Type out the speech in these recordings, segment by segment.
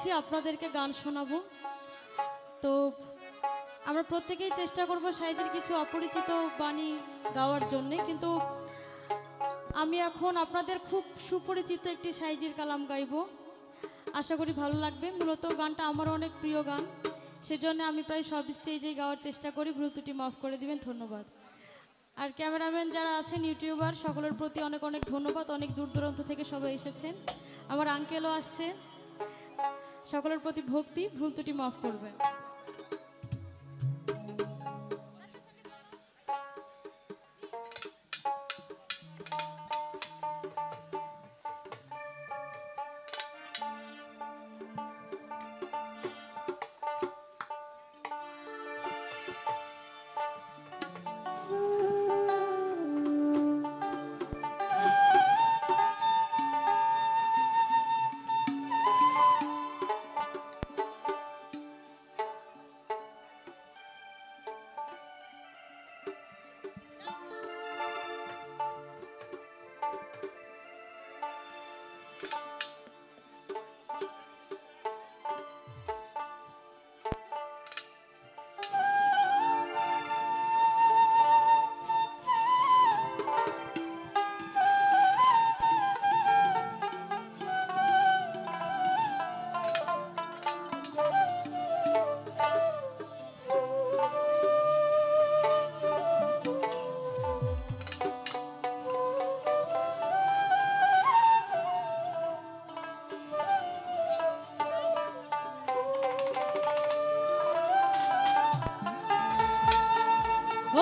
এসেছি আপনাদেরকে গান শোনাবো। তো আমরা প্রত্যেকেই চেষ্টা করব সাইজের কিছু অপরিচিত বাণী গাওয়ার জন্যে, কিন্তু আমি এখন আপনাদের খুব সুপরিচিত একটি সাইজের কালাম গাইব। আশা করি ভালো লাগবে। মূলত গানটা আমার অনেক প্রিয় গান, সেজন্য আমি প্রায় সব স্টেজেই গাওয়ার চেষ্টা করি। ভুল ত্রুটি মাফ করে দিবেন, ধন্যবাদ। আর ক্যামেরাম্যান যারা আছেন, ইউটিউবার, সকলের প্রতি অনেক অনেক ধন্যবাদ। অনেক দূর দূরান্ত থেকে সবাই এসেছেন, আমার আঙ্কেলও আসছে। সকলের প্রতি ভক্তি, ভুল ত্রুটি মাফ করবেন।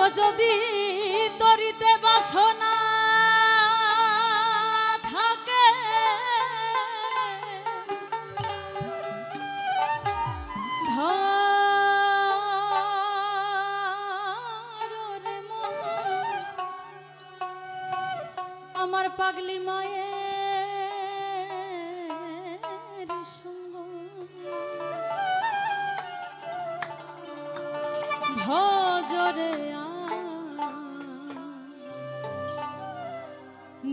ও যদি তরিতে বাসনা থাকে, আমার পাগলি মায়ের সঙ্গ ভজরে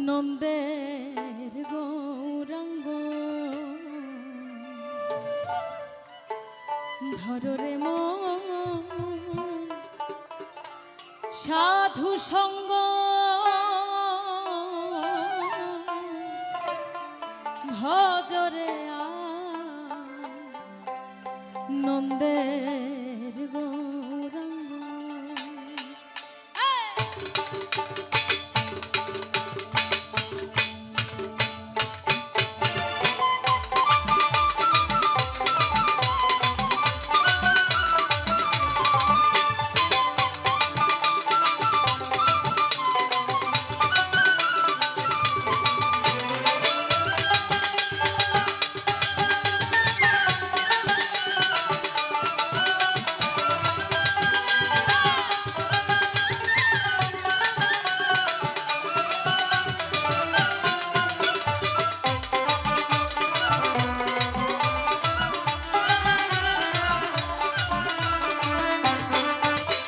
নন্দের গৌরাঙ্গ ধরে মন সাধু সঙ্গ ভজরে নন্দের গৌরাঙ্গ।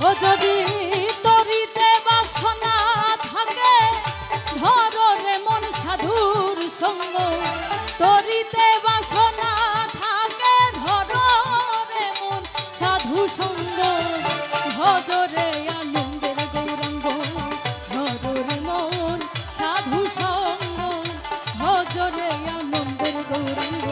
ও যদি তরিতে বাসনা থাকে, ধরো রে মন সাধুর সঙ্গ। তরিতে বাসনা থাকে, ধরো রে মন সাধু সঙ্গ ভজরে আনন্দের গৌরাঙ্গ। ধরো রে মন সাধু সঙ্গ ভজরে আনন্দের গৌরাঙ্গ।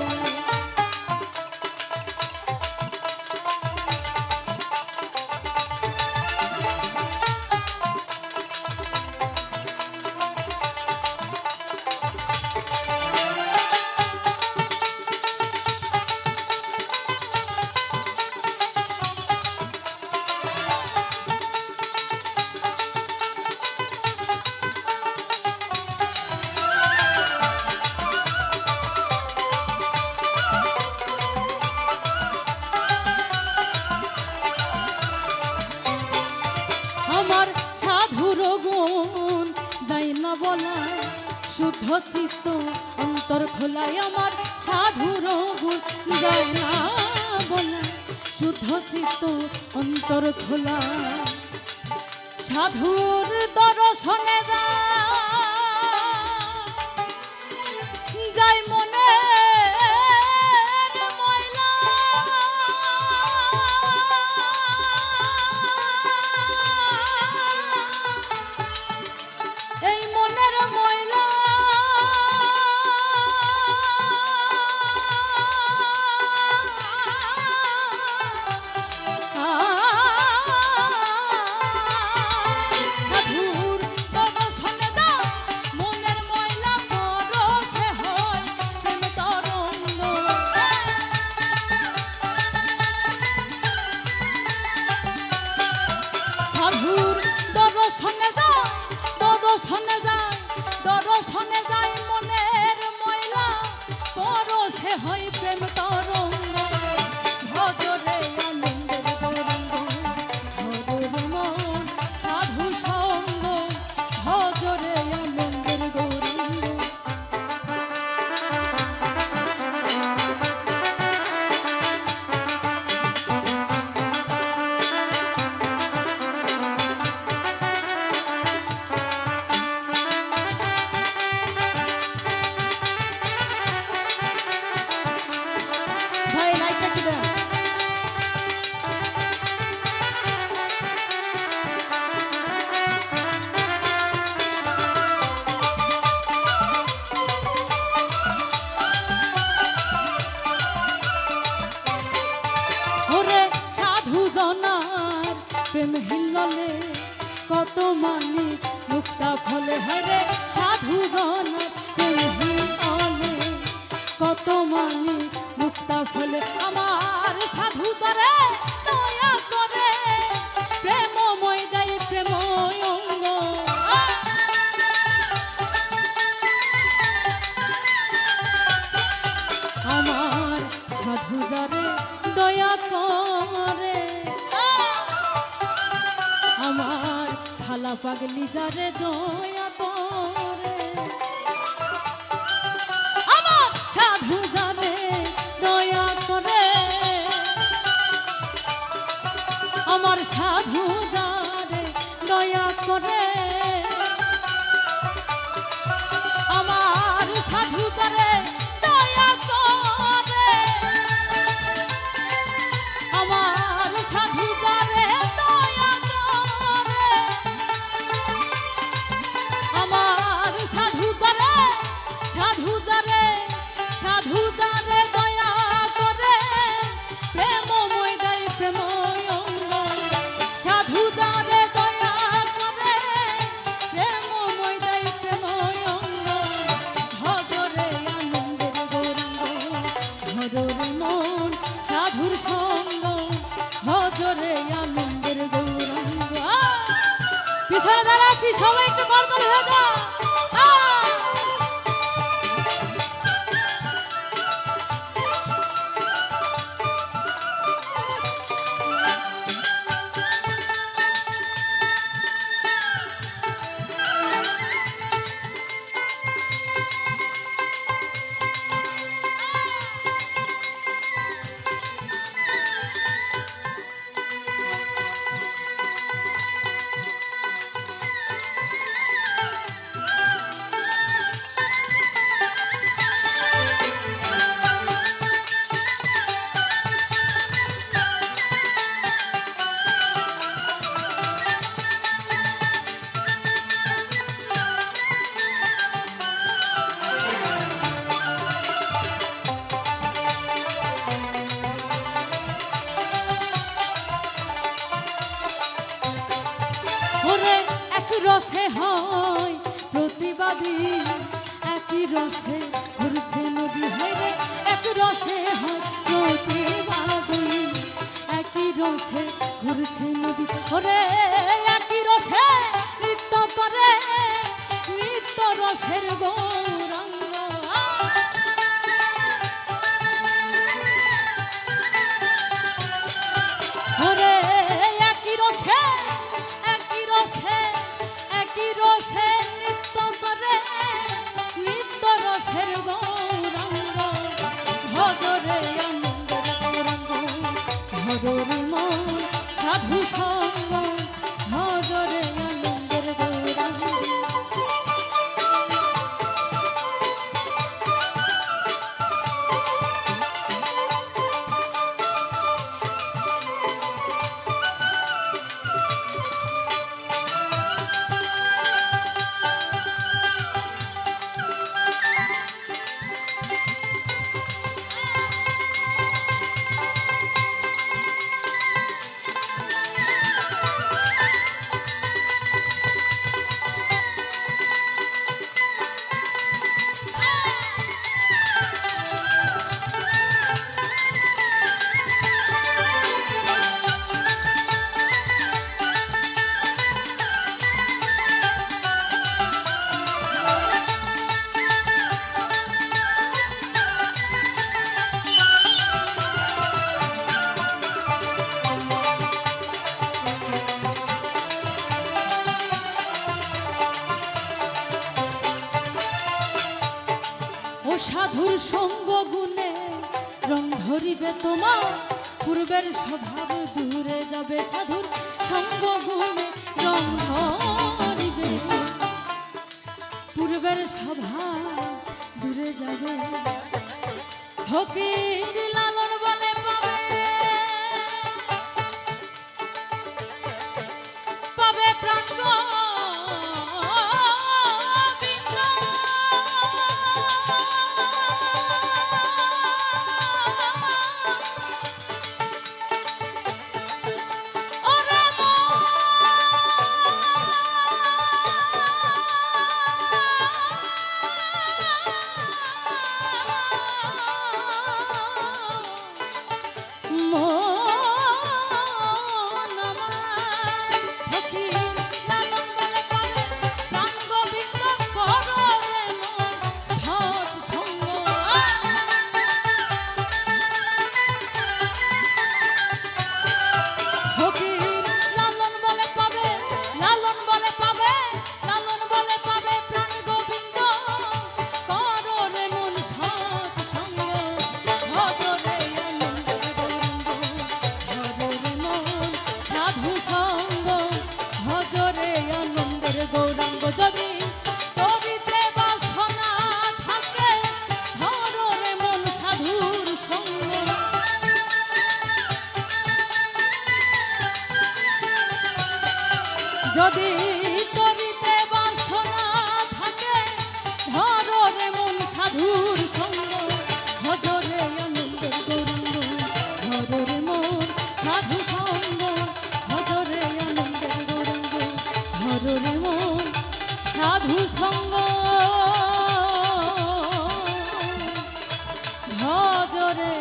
আমার সাধুর গুণ যাই না বলা, শুদ্ধ চিত্ত অন্তর খোলায়। আমার সাধুর গুণ যায় না বলা, শুদ্ধ চিত্ত অন্তর খোলা। সাধুর দর্শনে যাই মনে ময়লা। সাধুর দর্শনে যায় দর্শনে যায় দর্শনে যায় মনের ময়লা পরশে হয় প্রেম তরঙ্গ ভজরে আনন্দের গৌরঙ্গ ভজর মন সাধু সঙ্গ ভজরে আনন্দের গৌরঙ্গ। ভাই লাইটটা কি দাও ওরে সাধু জনার প্রেম হিললে কত মানি মুক্তা ফলে হরে সাধু জনার প্রেম হিললে কত মানি মুক্তা ফলে আমার সাধু করে দয়া করে প্রেমময় দেয় প্রেম অঙ্গ আমার সাধু যারে দয়া করে আমার খালা পাগলি যারে দয়া করে আমার সাধু যারে দয়া করে আমার সাধু যারে দয়া করে আমার সাধু যারে দয়া করে আমার সাধু যারে দয়া করে আমার সাধু যারে সাধু যারে সাধু যারে দয়া করে প্রেমময় দেয় প্রেম অঙ্গ সাধু যারে দয়া করে প্রেমময় দেয় প্রেম অঙ্গ ভজরে আনন্দের গৌরঙ্গ ভজরে মন সাধুর সঙ্গ ভজরে আনন্দের গৌরঙ্গ। পিছনে দাঁড়াচ্ছি সবাই একটু করতালি হয়ে যা রসে হয় প্রতিবাদী একই রসে ঘুরছে নদী হয় রে এক রসে হয় প্রতিবাদী একই রসে ঘুরছে নদী ওরে একই রসে নৃত্য করে নৃত্য রসের গৌরাঙ্গ ওরে একই রসে একই রসে একই রসে নৃত্য করে নৃত্য রসের গৌরাঙ্গ ভজরে আনন্দের গৌরাঙ্গ ভজরে মন সাধু সঙ্গ ভজরে আনন্দের গৌরাঙ্গ। সাধুর সঙ্গ গুণে রং ধরিবে তোমার পূর্বের স্বভাব দূরে যাবে সাধুর সঙ্গ গুণে রং ধরিবে পূর্বের স্বভাব দূরে যাবে ফকির লালন বলে পাবে প্রাণ যদি তরিতে বাসনা থাকে ধরো রে মন সাধুর সঙ্গ ভজরে আনন্দের গৌরাঙ্গ ধরো রে মন সাধু সঙ্গ ভজরে আনন্দের গৌরাঙ্গ ধরো রে মন সাধু সঙ্গ ভজরে